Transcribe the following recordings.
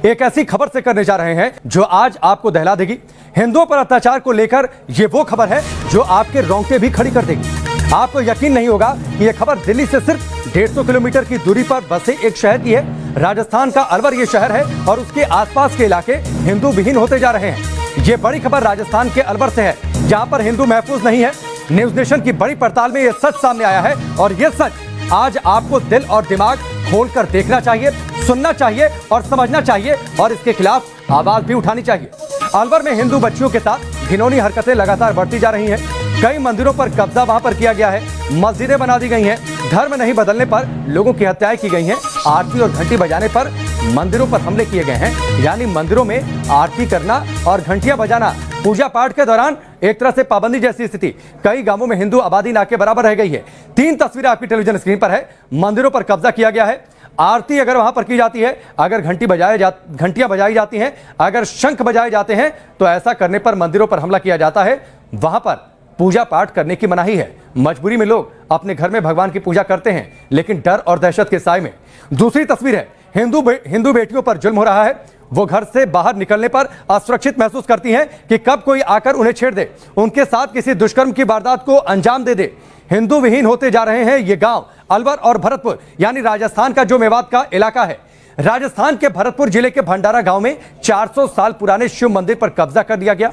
एक ऐसी खबर से करने जा रहे हैं जो आज आपको दहला देगी। हिंदुओं पर अत्याचार को लेकर ये वो खबर है जो आपके रोंगटे भी खड़ी कर देगी। आपको यकीन नहीं होगा कि यह खबर दिल्ली से सिर्फ 150 किलोमीटर की दूरी पर बसे एक शहर की है। राजस्थान का अलवर ये शहर है और उसके आसपास के इलाके हिंदू विहीन होते जा रहे हैं। ये बड़ी खबर राजस्थान के अलवर से है, जहां पर हिंदू महफूज नहीं है। न्यूज नेशन की बड़ी पड़ताल में यह सच सामने आया है और यह सच आज आपको दिल और दिमाग खोलकर देखना चाहिए, सुनना चाहिए और समझना चाहिए और इसके खिलाफ आवाज भी उठानी चाहिए। अलवर में हिंदू बच्चियों के साथ घिनौनी हरकतें लगातार बढ़ती जा रही हैं। कई मंदिरों पर कब्जा वहां पर किया गया है, मस्जिदें बना दी गई हैं, धर्म नहीं बदलने पर लोगों की हत्याएं की गई हैं, आरती और घंटी बजाने पर मंदिरों पर हमले किए गए हैं। यानी मंदिरों में आरती करना और घंटियां बजाना पूजा पाठ के दौरान एक तरह से पाबंदी जैसी स्थिति कई गांवों में हिंदू आबादी ना के बराबर रह गई है। 3 तस्वीरें आपकी टेलीविजन स्क्रीन पर है। मंदिरों पर कब्जा किया गया है, आरती अगर वहां पर की जाती है, अगर घंटियां बजाई जाती हैं, अगर शंख बजाए जाते हैं, तो ऐसा करने पर मंदिरों पर हमला किया जाता है। वहां पर पूजा पाठ करने की मनाही है। मजबूरी में लोग अपने घर में भगवान की पूजा करते हैं, लेकिन डर और दहशत के साए में। दूसरी तस्वीर है, हिंदू बेटियों पर जुल्म हो रहा है। वो घर से बाहर निकलने पर असुरक्षित महसूस करती हैं कि कब कोई आकर उन्हें छेड़ दे, उनके साथ किसी दुष्कर्म की वारदात को अंजाम दे दे। हिंदू विहीन होते जा रहे हैं ये गांव अलवर और भरतपुर, यानी राजस्थान का जो मेवात का इलाका है। राजस्थान के भरतपुर जिले के भंडारा गांव में 400 साल पुराने शिव मंदिर पर कब्जा कर लिया गया।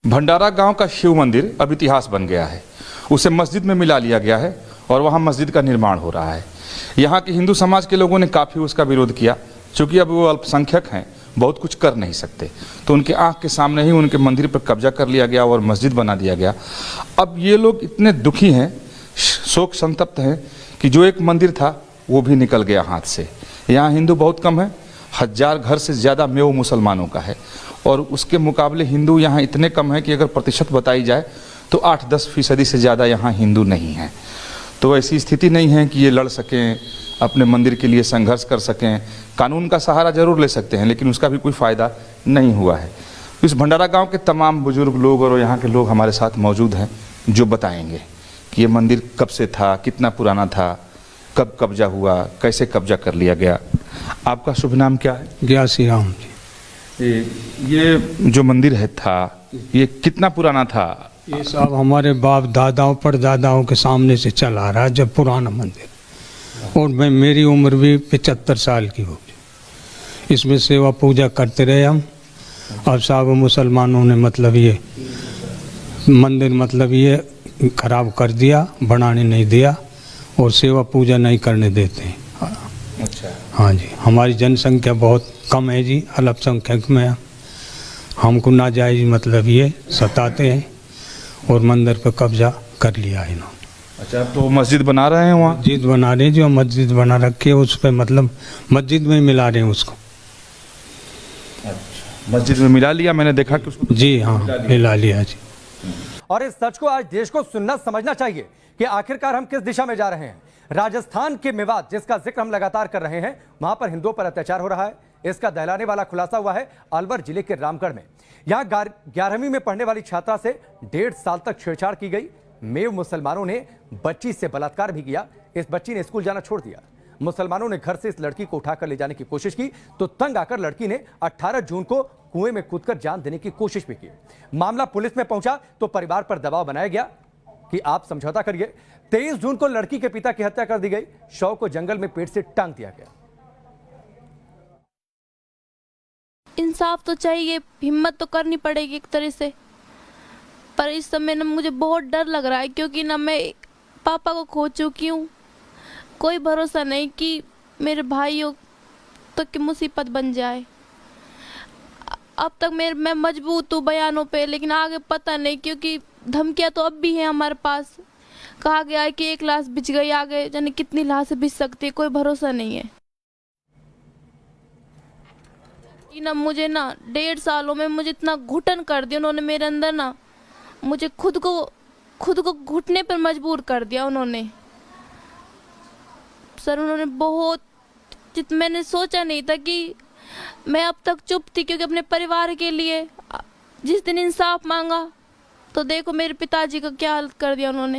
भंडारा गांव का शिव मंदिर अब इतिहास बन गया है। उसे मस्जिद में मिला लिया गया है और वहां मस्जिद का निर्माण हो रहा है। यहाँ के हिंदू समाज के लोगों ने काफ़ी उसका विरोध किया, क्योंकि अब वो अल्पसंख्यक हैं, बहुत कुछ कर नहीं सकते, तो उनके आंख के सामने ही उनके मंदिर पर कब्जा कर लिया गया और मस्जिद बना दिया गया। अब ये लोग इतने दुखी हैं, शोक संतप्त हैं कि जो एक मंदिर था वो भी निकल गया हाथ से। यहाँ हिंदू बहुत कम है, 1000 घर से ज़्यादा मेव मुसलमानों का है और उसके मुकाबले हिंदू यहाँ इतने कम है कि अगर प्रतिशत बताई जाए तो 8-10% से ज़्यादा यहाँ हिंदू नहीं हैं। तो ऐसी स्थिति नहीं है कि ये लड़ सकें, अपने मंदिर के लिए संघर्ष कर सकें। कानून का सहारा जरूर ले सकते हैं, लेकिन उसका भी कोई फ़ायदा नहीं हुआ है। इस भंडारा गांव के तमाम बुजुर्ग लोग और यहाँ के लोग हमारे साथ मौजूद हैं, जो बताएंगे कि ये मंदिर कब से था, कितना पुराना था, कब कब्जा हुआ, कैसे कब्जा कर लिया गया। आपका शुभ नाम क्या है? ग्यासी राम जी। ये जो मंदिर है था, ये कितना पुराना था? ये सब हमारे बाप दादाओं परदादाओं के सामने से चला रहा है, जब पुराना मंदिर। और मेरी उम्र भी 75 साल की होगी। इसमें सेवा पूजा करते रहे हम। अब साहब मुसलमानों ने मतलब ये मंदिर मतलब ये खराब कर दिया, बनाने नहीं दिया और सेवा पूजा नहीं करने देते। अच्छा। हाँ जी, हमारी जनसंख्या बहुत कम है जी, अल्पसंख्यक में। हमको नाजायज मतलब ये सताते हैं और मंदिर पर कब्जा कर लिया है इन्होंने। अच्छा, तो मस्जिद बना रहे हैं वहाँ? मस्जिद बना रहे हैं, जो मस्जिद बना रखी है उस पर मतलब मस्जिद में मिला रहे हैं उसको। अच्छा, मस्जिद में मिला लिया, मैंने देखा कि उसको। जी हाँ, मिला लिया जी। और इस सच को आज देश को सुनना समझना चाहिए कि आखिरकार हम किस दिशा में जा रहे हैं। राजस्थान के मेवात, जिसका जिक्र हम लगातार कर रहे हैं, वहां पर हिंदुओं पर अत्याचार हो रहा है। इसका दहलाने वाला खुलासा हुआ है अलवर जिले के रामगढ़ में। यहां 11वीं में पढ़ने वाली छात्रा से 1.5 साल तक छेड़छाड़ की गई। मेव मुसलमानों ने बच्ची से बलात्कार भी किया। इस बच्ची ने स्कूल जाना छोड़ दिया। मुसलमानों ने घर से इस लड़की को उठाकर ले जाने की कोशिश की तो तंग आकर लड़की ने 18 जून को कुएं में कूदकर जान देने की कोशिश भी की। मामला पुलिस में पहुंचा तो परिवार पर दबाव बनाया गया कि आप समझौता करिए। 23 जून को लड़की के पिता की हत्या कर दी गई। शव को जंगल में पेड़ से टांग दिया गया। इंसाफ तो चाहिए, हिम्मत तो करनी पड़ेगी एक तरह से, पर इस समय ना मुझे बहुत डर लग रहा है, क्योंकि ना मैं पापा को खो चुकी हूँ। कोई भरोसा नहीं कि मेरे भाइयों तक की मुसीबत बन जाए। अब तक मैं मजबूत हूँ बयानों पे, लेकिन आगे पता नहीं, क्योंकि धमकियाँ तो अब भी हैं हमारे पास। कहा गया है कि 1 लाश बिछ गई, आगे जाने कितनी लाशें बिछ सकती है, कोई भरोसा नहीं है। ना मुझे ना 1.5 सालों में मुझे इतना घुटन कर दिया उन्होंने मेरे अंदर, ना मुझे खुद को घुटने पर मजबूर कर दिया उन्होंने। सर उन्होंने बहुत, मैंने सोचा नहीं था कि मैं अब तक चुप थी, क्योंकि अपने परिवार के लिए जिस दिन इंसाफ मांगा तो देखो मेरे पिताजी का क्या हालत कर दिया उन्होंने।